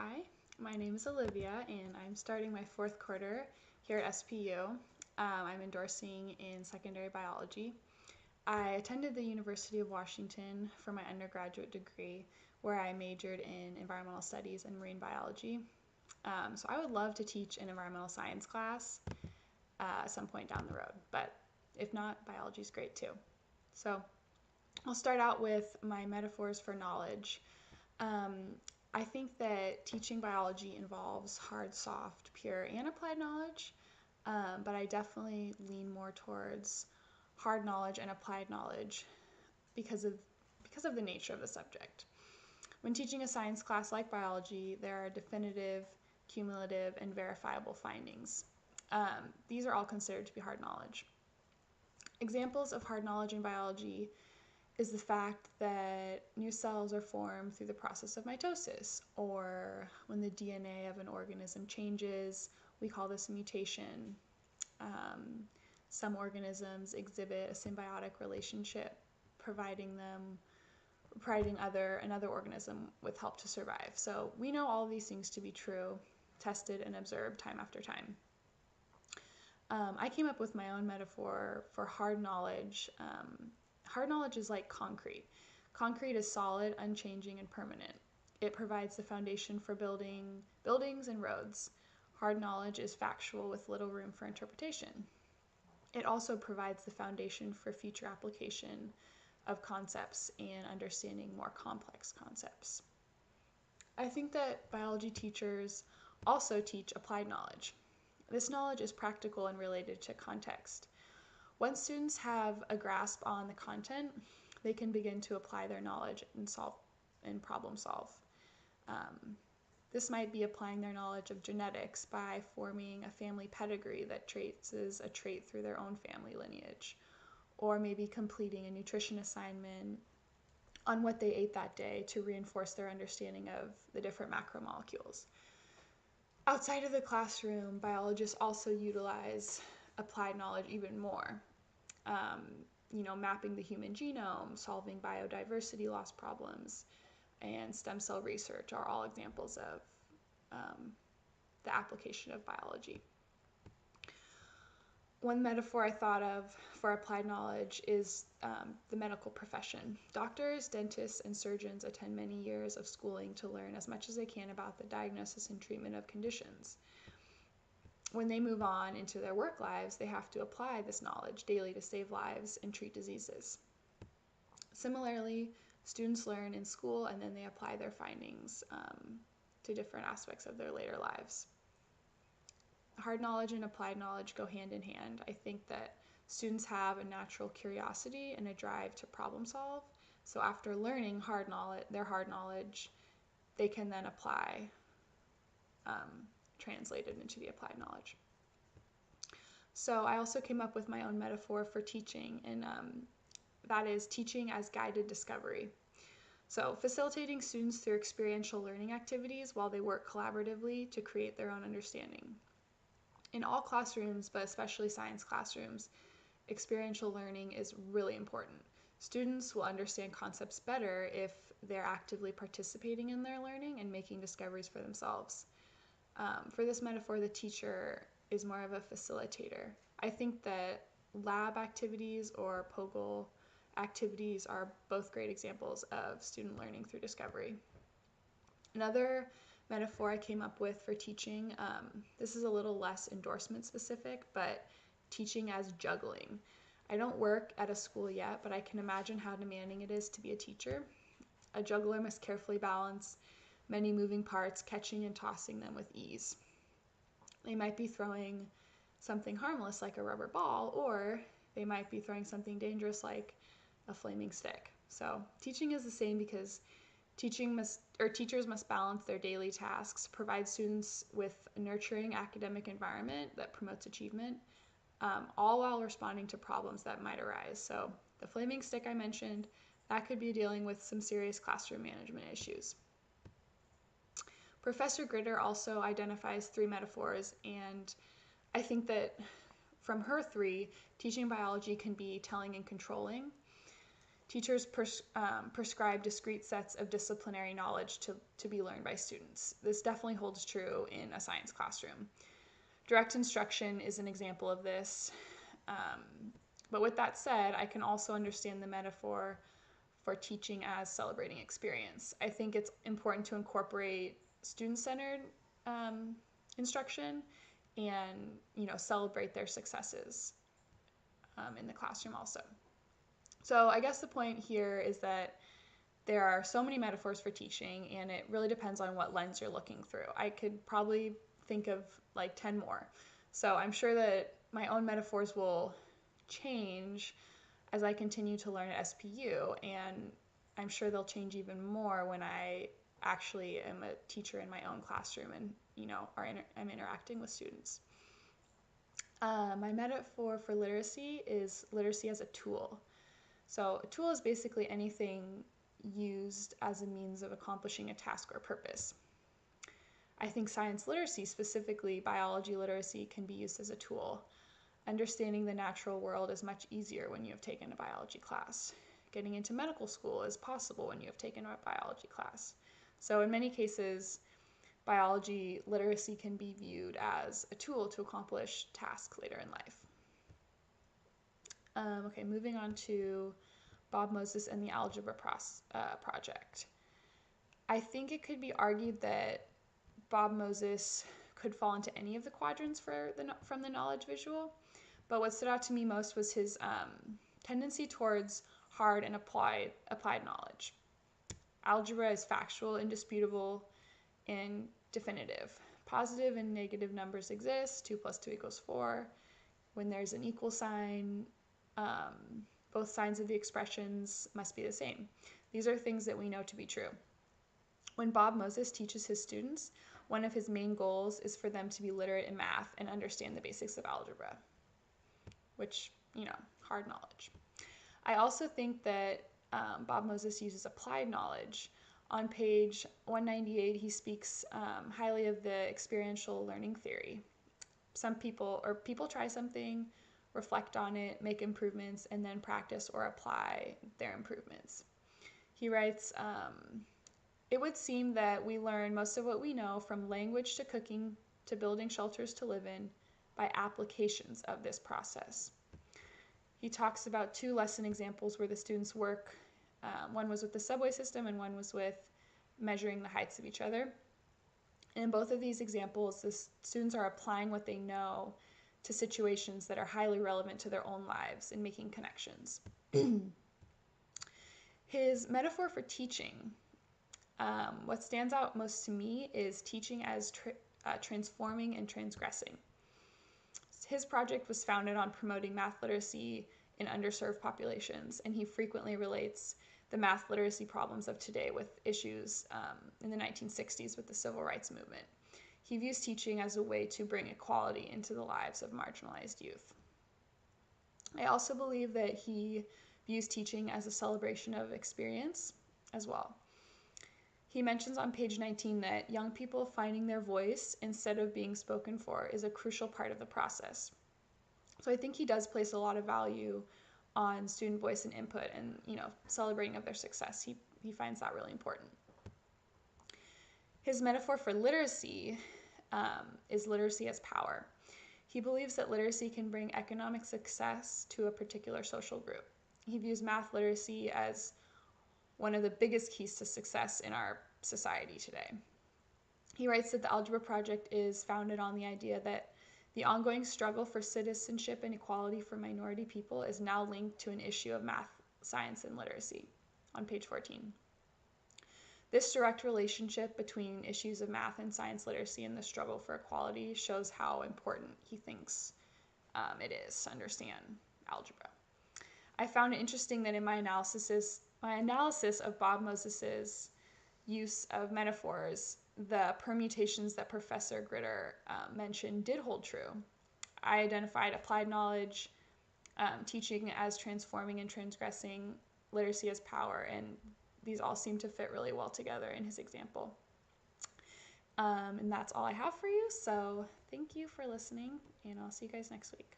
Hi, my name is Olivia, and I'm starting my fourth quarter here at SPU. I'm endorsing in secondary biology. I attended the University of Washington for my undergraduate degree, where I majored in environmental studies and marine biology. So I would love to teach an environmental science class at some point down the road, but if not, biology is great too. So I'll start out with my metaphors for knowledge. Um, I think that teaching biology involves hard, soft, pure, and applied knowledge, but I definitely lean more towards hard knowledge and applied knowledge because of the nature of the subject. When teaching a science class like biology, there are definitive, cumulative, and verifiable findings. These are all considered to be hard knowledge. Examples of hard knowledge in biology is the fact that new cells are formed through the process of mitosis, or when the DNA of an organism changes, we call this a mutation. Some organisms exhibit a symbiotic relationship, providing another organism with help to survive. So we know all of these things to be true, tested and observed time after time. I came up with my own metaphor for hard knowledge. Hard knowledge is like concrete. Concrete is solid, unchanging, and permanent. It provides the foundation for building buildings and roads. Hard knowledge is factual with little room for interpretation. It also provides the foundation for future application of concepts and understanding more complex concepts. I think that biology teachers also teach applied knowledge. This knowledge is practical and related to context. Once students have a grasp on the content, they can begin to apply their knowledge and problem solve. This might be applying their knowledge of genetics by forming a family pedigree that traces a trait through their own family lineage, or maybe completing a nutrition assignment on what they ate that day to reinforce their understanding of the different macromolecules. Outside of the classroom, biologists also utilize applied knowledge even more. Mapping the human genome, solving biodiversity loss problems, and stem cell research are all examples of the application of biology. One metaphor I thought of for applied knowledge is the medical profession. Doctors, dentists, and surgeons attend many years of schooling to learn as much as they can about the diagnosis and treatment of conditions. When they move on into their work lives, they have to apply this knowledge daily to save lives and treat diseases. Similarly, students learn in school and then they apply their findings to different aspects of their later lives. Hard knowledge and applied knowledge go hand in hand. I think that students have a natural curiosity and a drive to problem solve. So after learning their hard knowledge, they can then apply translated into the applied knowledge. So I also came up with my own metaphor for teaching, and that is teaching as guided discovery. So facilitating students through experiential learning activities while they work collaboratively to create their own understanding. In all classrooms, but especially science classrooms, experiential learning is really important. Students will understand concepts better if they're actively participating in their learning and making discoveries for themselves. For this metaphor, the teacher is more of a facilitator. I think that lab activities or POGL activities are both great examples of student learning through discovery. Another metaphor I came up with for teaching, this is a little less endorsement specific, but teaching as juggling. I don't work at a school yet, but I can imagine how demanding it is to be a teacher. A juggler must carefully balance many moving parts, catching and tossing them with ease. They might be throwing something harmless like a rubber ball, or they might be throwing something dangerous like a flaming stick. So teaching is the same because teachers must balance their daily tasks, provide students with a nurturing academic environment that promotes achievement, all while responding to problems that might arise. So the flaming stick I mentioned, that could be dealing with some serious classroom management issues. Professor Gritter also identifies 3 metaphors, and I think that from her 3, teaching biology can be telling and controlling. Teachers prescribe discrete sets of disciplinary knowledge to be learned by students. This definitely holds true in a science classroom. Direct instruction is an example of this. But with that said, I can also understand the metaphor for teaching as celebrating experience. I think it's important to incorporate student-centered instruction and celebrate their successes in the classroom also. So I guess the point here is that there are so many metaphors for teaching, and it really depends on what lens you're looking through. I could probably think of like 10 more. So I'm sure that my own metaphors will change as I continue to learn at SPU, and I'm sure they'll change even more when I actually am a teacher in my own classroom and I'm interacting with students. My metaphor for literacy is literacy as a tool. So a tool is basically anything used as a means of accomplishing a task or purpose. I think science literacy, specifically biology literacy, can be used as a tool. Understanding the natural world is much easier when you have taken a biology class. Getting into medical school is possible when you have taken a biology class. So in many cases, biology literacy can be viewed as a tool to accomplish tasks later in life. Okay, moving on to Bob Moses and the Algebra Project. I think it could be argued that Bob Moses could fall into any of the quadrants from the knowledge visual, but what stood out to me most was his tendency towards hard and applied knowledge. Algebra is factual, indisputable, and definitive. Positive and negative numbers exist. 2 + 2 = 4. When there's an equal sign, both signs of the expressions must be the same. These are things that we know to be true. When Bob Moses teaches his students, one of his main goals is for them to be literate in math and understand the basics of algebra, which, hard knowledge. I also think that Bob Moses uses applied knowledge. On page 198, he speaks highly of the experiential learning theory. People try something, reflect on it, make improvements, and then practice or apply their improvements. He writes, it would seem that we learn most of what we know, from language to cooking to building shelters to live in, by applications of this process. He talks about 2 lesson examples where the students work. One was with the subway system and one was with measuring the heights of each other. And in both of these examples, the students are applying what they know to situations that are highly relevant to their own lives and making connections. His metaphor for teaching, what stands out most to me is teaching as transforming and transgressing. His project was founded on promoting math literacy in underserved populations, and he frequently relates the math literacy problems of today with issues in the 1960s with the civil rights movement. He views teaching as a way to bring equality into the lives of marginalized youth. I also believe that he views teaching as a celebration of experience as well. He mentions on page 19 that young people finding their voice instead of being spoken for is a crucial part of the process. So I think he does place a lot of value on student voice and input and, celebrating of their success. He finds that really important. His metaphor for literacy is literacy as power. He believes that literacy can bring economic success to a particular social group. He views math literacy as one of the biggest keys to success in our society today. He writes that the Algebra Project is founded on the idea that the ongoing struggle for citizenship and equality for minority people is now linked to an issue of math, science, and literacy, on page 14. This direct relationship between issues of math and science literacy and the struggle for equality shows how important he thinks it is to understand algebra. I found it interesting that in my analysis of Bob Moses's use of metaphors, the permutations that Professor Gritter mentioned did hold true. I identified applied knowledge, teaching as transforming and transgressing, literacy as power, and these all seem to fit really well together in his example. And that's all I have for you, so thank you for listening, and I'll see you guys next week.